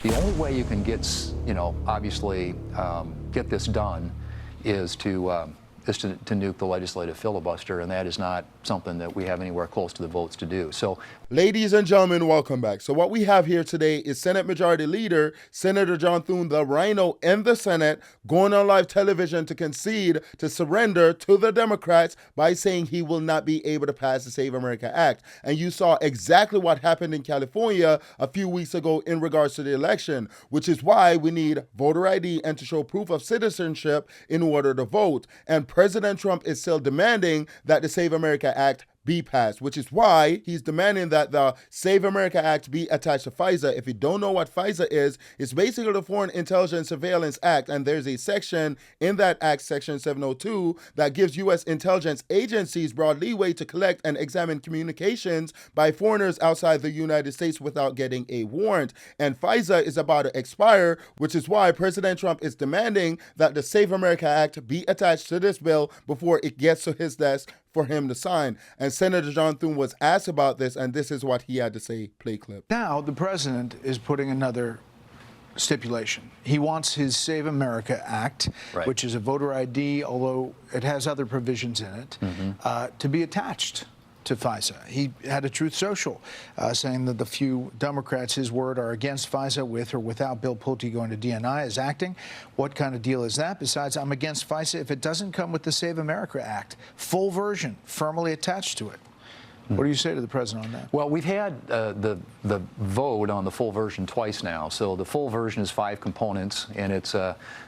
The only way you can get, obviously get this done is to nuke the legislative filibuster, and that is not something that we have anywhere close to the votes to do. So, ladies and gentlemen, welcome back. So what we have here today is Senate Majority Leader Senator John Thune, the RINO in the Senate, going on live television to concede, to surrender to the Democrats by saying he will not be able to pass the Save America Act. And you saw exactly what happened in California a few weeks ago in regards to the election, which is why we need voter ID and to show proof of citizenship in order to vote. And President Trump is still demanding that the Save America Act be passed, which is why he's demanding that the Save America Act be attached to FISA. If you don't know what FISA is, it's basically the Foreign Intelligence Surveillance Act, and there's a section in that act, Section 702, that gives U.S. intelligence agencies broad leeway to collect and examine communications by foreigners outside the United States without getting a warrant. And FISA is about to expire, which is why President Trump is demanding that the Save America Act be attached to this bill before it gets to his desk for him to sign. And Senator John Thune was asked about this, and this is what he had to say. Play clip. Now the president is putting another stipulation. He wants his Save America Act, right, which is a voter ID, although it has other provisions in it, to be attached to FISA. He had a Truth Social saying that the few Democrats, his word, are against FISA with or without Bill Pulte going to DNI as acting. What kind of deal is that? Besides, I'm against FISA if it doesn't come with the Save America Act, full version, firmly attached to it. What do you say to the president on that? Well, we've had the vote on the full version twice now. So the full version is 5 components, and it's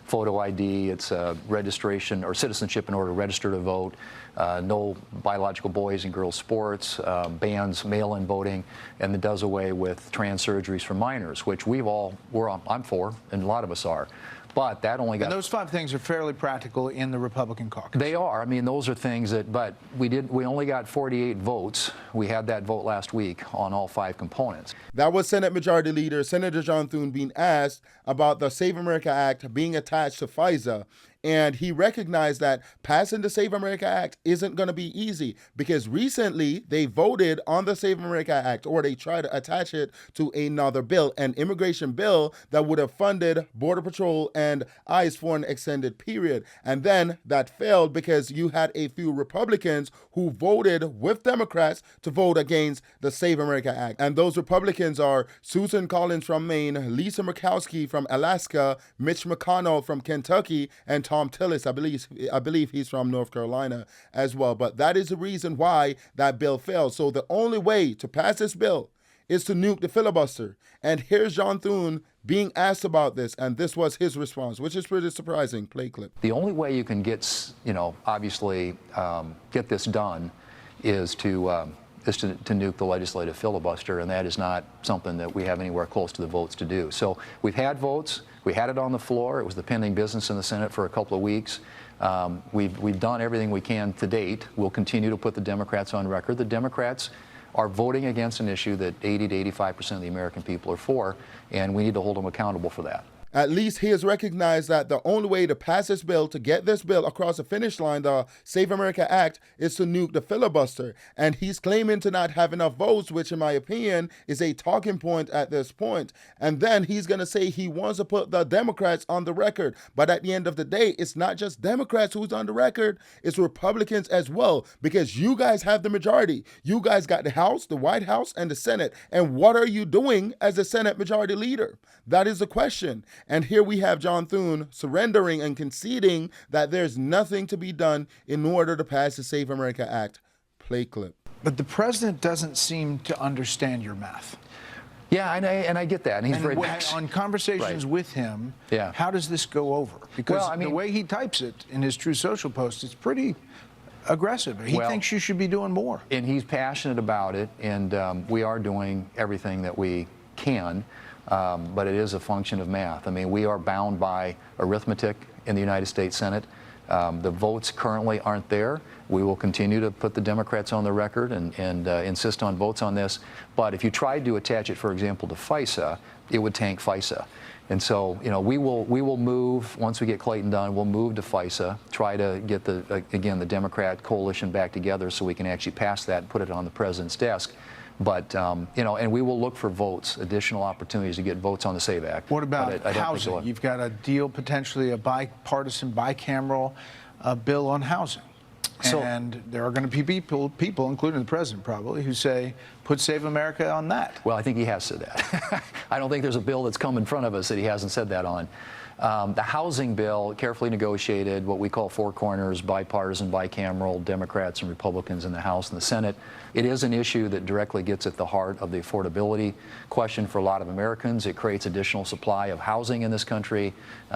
photo ID, it's registration or citizenship in order to register to vote, no biological boys and girls sports, bans mail-in voting, and it does away with trans surgeries for minors, which I'm for, and a lot of us are. But that only got... And those 5 things are fairly practical in the Republican caucus. They are. I mean, those are things that, but we only got 48 votes. We had that vote last week on all 5 components. That was Senate Majority Leader Senator John Thune being asked about the Save America Act being attached to FISA. And he recognized that passing the Save America Act isn't going to be easy because recently they voted on the Save America Act, or they tried to attach it to another bill, an immigration bill that would have funded Border Patrol and ICE for an extended period. And then that failed because you had a few Republicans who voted with Democrats to vote against the Save America Act. And those Republicans are Susan Collins from Maine, Lisa Murkowski from Alaska, Mitch McConnell from Kentucky, and Tom Tillis, I believe he's from North Carolina as well. But that is the reason why that bill failed. So the only way to pass this bill is to nuke the filibuster. And here's John Thune being asked about this, and this was his response, which is pretty surprising. Play clip. The only way you can get, obviously get this done is to nuke the legislative filibuster, and that is not something that we have anywhere close to the votes to do. So we've had votes. We had it on the floor. It was the pending business in the Senate for a couple of weeks. We've done everything we can to date. We'll continue to put the Democrats on record. The Democrats are voting against an issue that 80 to 85% of the American people are for, and we need to hold them accountable for that. At least he has recognized that the only way to pass this bill, to get this bill across the finish line, the Save America Act, is to nuke the filibuster. And he's claiming to not have enough votes, which in my opinion is a talking point at this point. And then he's going to say he wants to put the Democrats on the record. But at the end of the day, it's not just Democrats who's on the record, it's Republicans as well, because you guys have the majority. You guys got the House, the White House, and the Senate. And what are you doing as a Senate Majority Leader? That is the question. And here we have John Thune surrendering and conceding that there's nothing to be done in order to pass the Save America Act. Play clip. But the president doesn't seem to understand your math. Yeah, and I get that. And he's very on conversations with him, how does this go over? Because the way he types it in his True Social post, it's pretty aggressive. He thinks you should be doing more. And he's passionate about it, and we are doing everything that we can. But it is a function of math. I mean, we are bound by arithmetic in the United States Senate. The votes currently aren't there. We will continue to put the Democrats on the record and insist on votes on this. But if you tried to attach it, for example, to FISA, it would tank FISA. And so, we will move, once we get Clayton done, we'll move to FISA, try to get the Democrat coalition back together so we can actually pass that and put it on the president's desk. But, and we will look for votes, additional opportunities to get votes on the SAVE Act. What about I don't think housing? we'll- You've got a deal, potentially a bipartisan, bicameral bill on housing. And there are going to be people, including the president probably, who say, put Save America on that. Well, I think he has said that. I don't think there's a bill that's come in front of us that he hasn't said that on. The housing bill, carefully negotiated, what we call four corners, bipartisan, bicameral, Democrats and Republicans in the House and the Senate. It is an issue that directly gets at the heart of the affordability question for a lot of Americans. It creates additional supply of housing in this country,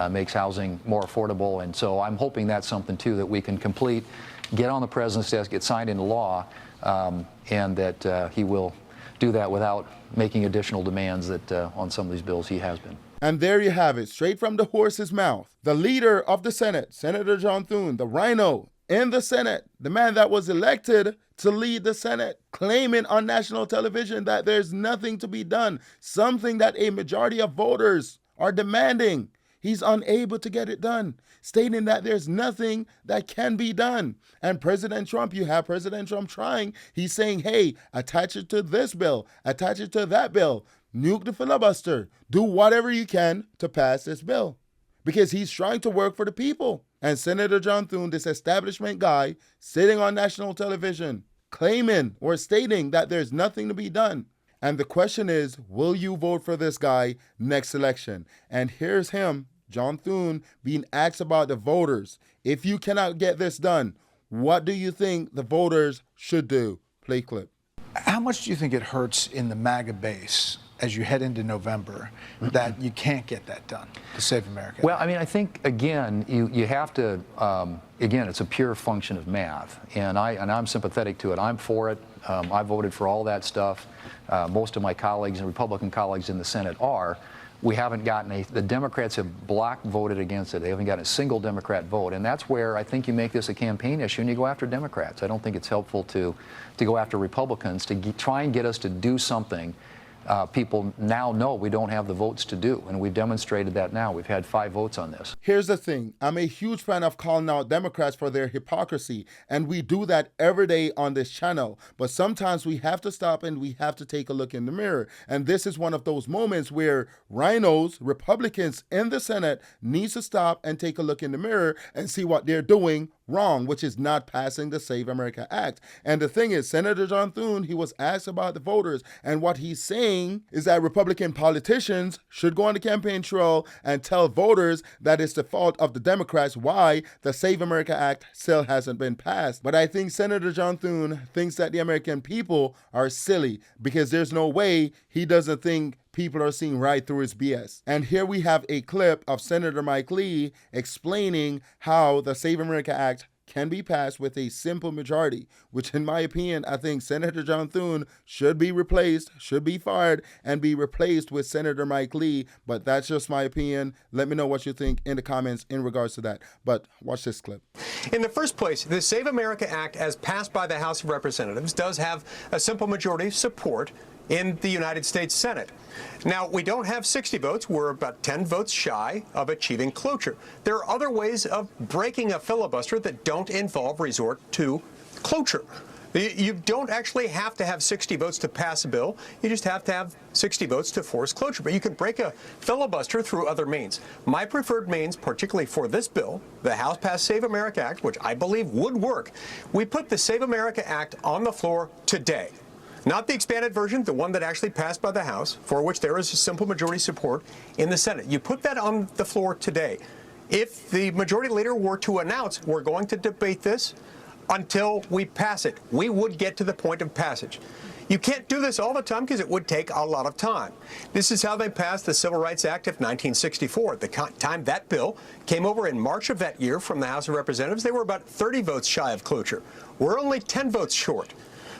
makes housing more affordable, and so I'm hoping that's something, too, that we can complete, get on the president's desk, get signed into law, and that he will do that without making additional demands that on some of these bills he has been. And there you have it, straight from the horse's mouth. The leader of the Senate, Senator John Thune, the RINO in the Senate, the man that was elected to lead the Senate, claiming on national television that there's nothing to be done, something that a majority of voters are demanding. He's unable to get it done, stating that there's nothing that can be done. And President Trump, you have President Trump trying. He's saying, hey, attach it to this bill, attach it to that bill, nuke the filibuster, do whatever you can to pass this bill. Because he's trying to work for the people. And Senator John Thune, this establishment guy, sitting on national television, claiming or stating that there's nothing to be done. And the question is, will you vote for this guy next election? And here's him, John Thune, being asked about the voters. If you cannot get this done, what do you think the voters should do? Play clip. How much do you think it hurts in the MAGA base as you head into November that you can't get that done to Save America? Well, I mean, I think, again, you have to, again, it's a pure function of math, and I'm sympathetic to it. I'm for it. I voted for all that stuff. Most of my colleagues and Republican colleagues in the Senate are. We haven't gotten the Democrats have block voted against it. They haven't gotten a single Democrat vote. And that's where I think you make this a campaign issue and you go after Democrats. I don't think it's helpful to go after Republicans to try and get us to do something people now know we don't have the votes to do. And we've demonstrated that now. We've had 5 votes on this. Here's the thing. I'm a huge fan of calling out Democrats for their hypocrisy. And we do that every day on this channel. But sometimes we have to stop and we have to take a look in the mirror. And this is one of those moments where RINOs, Republicans in the Senate, needs to stop and take a look in the mirror and see what they're doing wrong, which is not passing the Save America Act. And the thing is, Senator John Thune, he was asked about the voters, and what he's saying is that Republican politicians should go on the campaign trail and tell voters that it's the fault of the Democrats why the Save America Act still hasn't been passed. But I think Senator John Thune thinks that the American people are silly, because there's no way he doesn't think people are seeing right through his BS. And here we have a clip of Senator Mike Lee explaining how the Save America Act can be passed with a simple majority, which in my opinion, I think Senator John Thune should be replaced, should be fired, and be replaced with Senator Mike Lee. But that's just my opinion. Let me know what you think in the comments in regards to that. But watch this clip. In the first place, the Save America Act, as passed by the House of Representatives, does have a simple majority of support in the United States Senate. Now, we don't have 60 votes. We're about 10 votes shy of achieving cloture. There are other ways of breaking a filibuster that don't involve resort to cloture. You don't actually have to have 60 votes to pass a bill. You just have to have 60 votes to force cloture. But you can break a filibuster through other means. My preferred means, particularly for this bill, the House passed Save America Act, which I believe would work. We put the Save America Act on the floor today. Not the expanded version, the one that actually passed by the House, for which there is a simple majority support in the Senate. You put that on the floor today. If the majority leader were to announce we're going to debate this until we pass it, we would get to the point of passage. You can't do this all the time because it would take a lot of time. This is how they passed the Civil Rights Act of 1964. At the time that bill came over in March of that year from the House of Representatives, they were about 30 votes shy of cloture. We're only 10 votes short.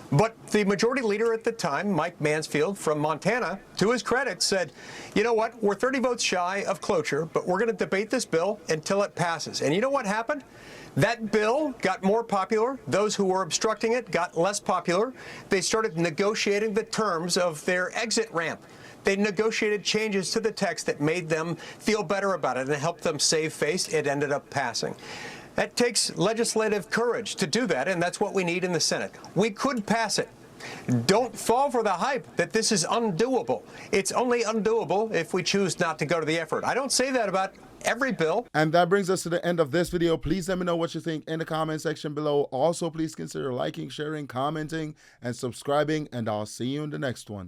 But the majority leader at the time, Mike Mansfield from Montana, to his credit, said, you know what, we're 30 votes shy of cloture, but we're going to debate this bill until it passes. And you know what happened? That bill got more popular. Those who were obstructing it got less popular. They started negotiating the terms of their exit ramp. They negotiated changes to the text that made them feel better about it and helped them save face. It ended up passing. That takes legislative courage to do that, and that's what we need in the Senate. We could pass it. Don't fall for the hype that this is undoable. It's only undoable if we choose not to go to the effort. I don't say that about every bill. And that brings us to the end of this video. Please let me know what you think in the comment section below. Also, please consider liking, sharing, commenting, and subscribing, and I'll see you in the next one.